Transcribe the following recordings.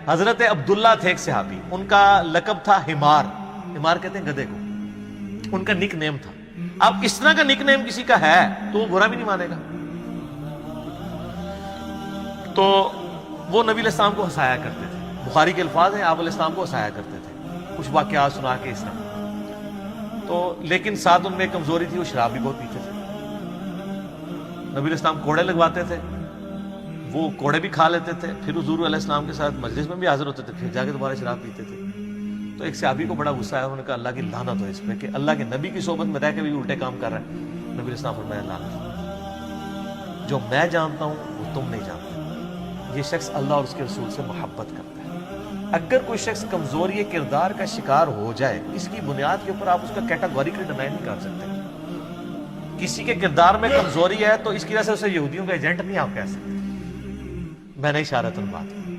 حضرت عبداللہ تھے ایک صحابی، ان کا لقب تھا حمار، حمار کہتے ہیں گدھے کو، ان کا نک نیم تھا۔ اب اس طرح کا نک نیم کسی کا ہے تو وہ برا بھی نہیں مانے گا۔ تو وہ نبی علیہ السلام کو ہنسایا کرتے تھے، بخاری کے الفاظ ہیں، آپ علیہ السلام کو ہنسایا کرتے تھے، کچھ واقعات سنا کے اس طرح۔ تو لیکن ساتھ ان میں ایک کمزوری تھی، وہ شراب بھی بہت پیتے تھے۔ نبی علیہ السلام کوڑے لگواتے تھے، وہ کوڑے بھی کھا لیتے تھے، پھر حضور علیہ السلام کے ساتھ مجلس میں بھی حاضر ہوتے تھے، پھر جا کے دوبارہ شراب پیتے تھے۔ تو ایک صحابی کو بڑا غصہ آیا، انہوں نے کہا اللہ کی لعنت ہو اس پہ کہ اللہ کے نبی کی صحبت میں رہ کے بھی الٹے کام کر رہا ہے۔ نبی علیہ السلام فرمایا لعنت، جو میں جانتا ہوں وہ تم نہیں جانتے، یہ شخص اللہ اور اس کے رسول سے محبت کرتا ہے۔ اگر کوئی شخص کمزوری کردار کا شکار ہو جائے، اس کی بنیاد کے اوپر آپ اس کا کیٹاگوریکلی ڈینائی نہیں کر سکتے۔ کسی کے کردار میں کمزوری ہے تو اس کی وجہ سے اسے یہودیوں کا ایجنٹ نہیں آپ کہہ سکتے۔ میں نے اشارتاً بات کی،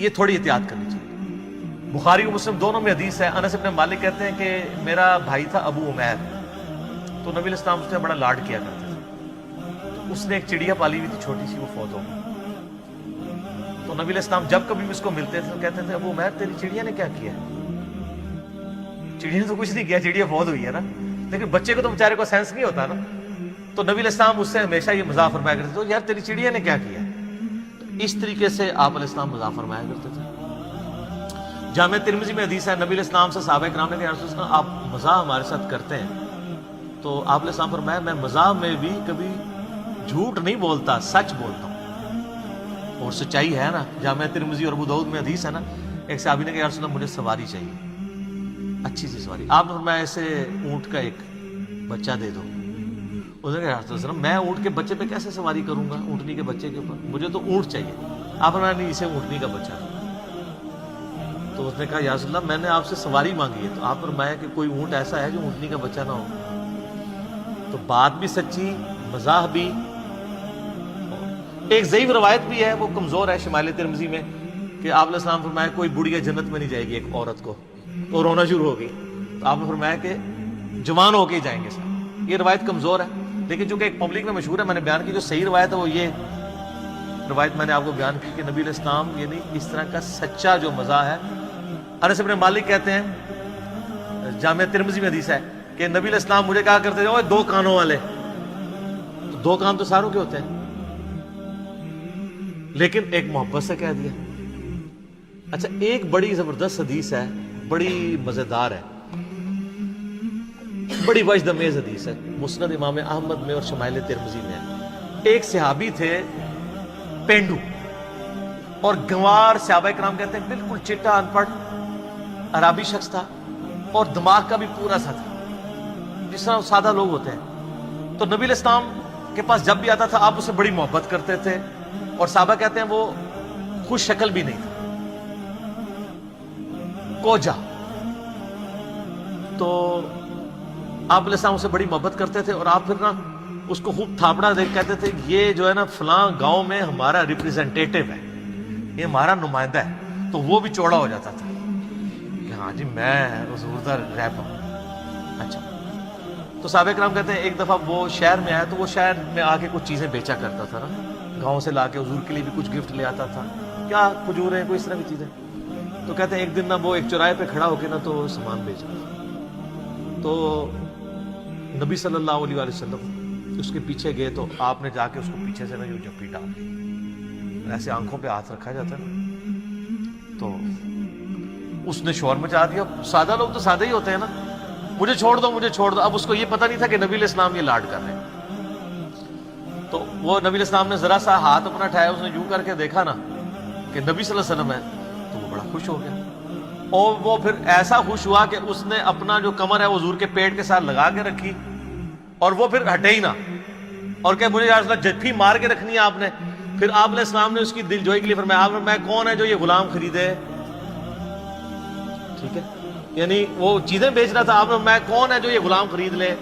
یہ تھوڑی احتیاط کرنی چاہیے۔ بخاری و مسلم دونوں میں حدیث ہے، انس بن مالک کہتے ہیں کہ میرا بھائی تھا ابو عمیر، تو نبی علیہ السلام اس نے بڑا لاڈ کیا کرتے تھے۔ اس نے ایک چڑیا پالی ہوئی تھی چھوٹی سی، وہ فوت ہو گئی۔ تو نبی علیہ السلام جب کبھی بھی اس کو ملتے تھے تو کہتے تھے ابو عمیر تیری چڑیا نے کیا کیا ہے؟ چڑیا نے تو کچھ نہیں کیا، چڑیا فوت ہوئی ہے نا، لیکن بچے کو تو بیچارے کو سینس نہیں ہوتا نا۔ تو نبی علیہ السلام اس سے ہمیشہ یہ مزاح فرمایا کرتے تھے، یار تیری چڑیا نے کیا کیا ہے؟ اس طریقے سے آپ علیہ السلام مزاح فرمایا کرتے تھے۔ جامع ترمذی میں حدیث ہے، نبی علیہ السلام سے صحابہ کرام نے کہا یا رسول اللہ آپ مزاح ہمارے ساتھ کرتے ہیں؟ تو آپ علیہ السلام فرمایا میں مزاح میں بھی کبھی جھوٹ نہیں بولتا، سچ بولتا ہوں، اور سچائی ہے نا۔ جامع ترمذی اور ابو داؤد میں حدیث ہے نا، ایک صحابی نے کہا یا رسول اللہ مجھے سواری چاہیے، اچھی سی سواری۔ آپ نے فرمایا ایسے اونٹ کا ایک بچہ دے دو۔ اس نے کہا رسول اللہ میں اونٹ کے بچے پہ کیسے سواری کروں گا، اونٹنی کے بچے کے اوپر، مجھے تو اونٹ چاہیے۔ آپ نے نہیں، اسے اونٹنی کا بچہ دو۔ تو اس نے کہا یا رسول اللہ میں نے آپ سے سواری مانگی ہے، تو آپ فرمایا کہ کوئی اونٹ ایسا ہے جو اونٹنی کا بچہ نہ ہو۔ تو بات بھی سچی، مزاح بھی۔ ایک ضعیف روایت بھی ہے، وہ کمزور ہے شمال ترمذی میں، کہ آپ علیہ السلام فرمایا کوئی بڑھیا جنت میں نہیں جائے گی ایک عورت کو، تو رونا شروع ہوگی۔ تو آپ نے فرمایا کہ جوان ہو کے ہی جائیں گے سر۔ یہ روایت کمزور ہے، لیکن چونکہ ایک پبلک میں مشہور ہے، میں نے بیان کی، جو صحیح روایت ہے وہ یہ روایت میں نے آپ کو بیان کی کہ نبی علیہ السلام یعنی اس طرح کا سچا جو مزاح ہے۔ انس بن مالک کہتے ہیں، جامع ترمذی میں حدیث ہے کہ نبی علیہ السلام مجھے کہا کرتے تھے دو کانوں والے، تو دو کان تو ساروں کے ہوتے ہیں، لیکن ایک محبت سے کہہ دیا۔ اچھا ایک بڑی زبردست حدیث ہے، بڑی مزیدار ہے، بڑی وجد امیز حدیث ہے، مسند امام احمد میں اور شمائل ترمذی میں ہے۔ ایک صحابی تھے پینڈو، اور گنوار، صحابہ کرام کہتے ہیں بالکل چٹا ان پڑھ عربی شخص تھا، اور دماغ کا بھی پورا سا تھا، جس طرح سادہ لوگ ہوتے ہیں۔ تو نبی علیہ السلام کے پاس جب بھی آتا تھا آپ اسے بڑی محبت کرتے تھے، اور صحابہ کہتے ہیں وہ خوش شکل بھی نہیں تھا، کوجا۔ تو آپ علیہ السلام اسے بڑی محبت کرتے تھے، اور آپ پھر نا اس کو خوب تھاپڑا دیکھ کہتے تھے یہ جو ہے نا فلاں گاؤں میں ہمارا ریپریزنٹیٹو ہے، یہ ہمارا نمائندہ ہے۔ تو وہ بھی چوڑا ہو جاتا تھا کہ ہاں جی میں حضور دا رہتا ہوں۔ اچھا تو صحابہ کرام کہتے ہیں ایک دفعہ وہ شہر میں آیا، تو وہ شہر میں آ کے کچھ چیزیں بیچا کرتا تھا نا، گاؤں سے لا کے حضور کے لیے بھی کچھ گفٹ لے آتا تھا، کیا کھجوریں کوئی اس طرح کی چیزیں۔ تو کہتے ہیں ایک دن نا وہ ایک چوراہے پہ کھڑا ہو کے نا تو سامان بیچ رہا تھا۔ تو نبی صلی اللہ علیہ وسلم اس کے پیچھے گئے، تو آپ نے جا کے اس کو پیچھے سے نا جو جپی ڈال دی، ایسے آنکھوں پہ ہاتھ رکھا جاتا ہے نا، تو اس نے شور مچا دیا۔ سادہ لوگ تو سادہ ہی ہوتے ہیں نا، مجھے چھوڑ دو مجھے چھوڑ دو۔ اب اس کو یہ پتہ نہیں تھا کہ نبی علیہ السلام یہ لاڈ کر رہے ہیں۔ تو وہ نبی علیہ السلام نے ذرا سا ہاتھ اپنا اٹھایا، اس نے یوں کر کے دیکھا نا کہ نبی صلی اللہ علیہ وسلم ہے، تو وہ بڑا خوش ہو گیا، اور وہ پھر ایسا خوش ہوا کہ اس نے اپنا جو کمر ہے وہ حضور کے پیٹ کے ساتھ لگا کے رکھی، اور وہ پھر ہٹے ہی نہ، اور کہ مجھے یا رسول اللہ جتھی مار کے رکھنی ہے آپ نے۔ پھر آپ علیہ السلام نے اس کی دل جوئی کے لیے فرمایا، آپ نے میں کون ہے جو یہ غلام خریدے، ٹھیک ہے، یعنی وہ چیزیں بیچ رہا تھا، آپ نے میں کون ہے جو یہ غلام خرید لے۔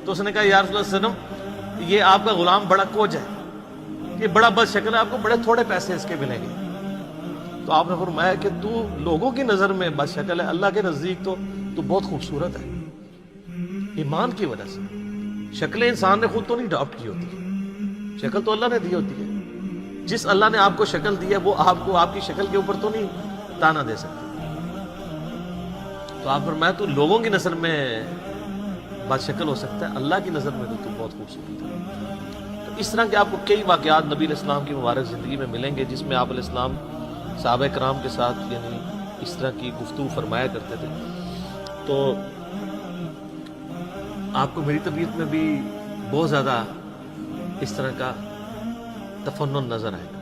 تو اس نے کہا یا رسول اللہ صلی اللہ علیہ وسلم یہ آپ کا غلام بڑا کوج ہے، یہ بڑا بد شکل ہے، آپ کو بڑے تھوڑے پیسے اس کے ملیں گے۔ تو آپ نے فرمایا کہ تو لوگوں کی نظر میں بد شکل ہے، اللہ کے نزدیک تو بہت خوبصورت ہے، ایمان کی وجہ سے۔ شکل انسان نے خود تو نہیں اڈاپٹ کی ہوتی، شکل تو اللہ نے دی ہوتی ہے، جس اللہ نے آپ کو شکل دی ہے وہ آپ کو آپ کی شکل کے اوپر تو نہیں تانا دے سکتا. تو آپ فرمایا تو لوگوں کی نظر میں بد شکل ہو سکتا ہے، اللہ کی نظر میں تو بہت خوبصورت ہے. تو اس طرح کے آپ کو کئی واقعات نبی علیہ السلام کی مبارک زندگی میں ملیں گے جس میں آپ علیہ السلام صحابہ کرام کے ساتھ یعنی اس طرح کی گفتگو فرمایا کرتے تھے. تو آپ کو میری طبیعت میں بھی بہت زیادہ اس طرح کا تفنن نظر آئے گا.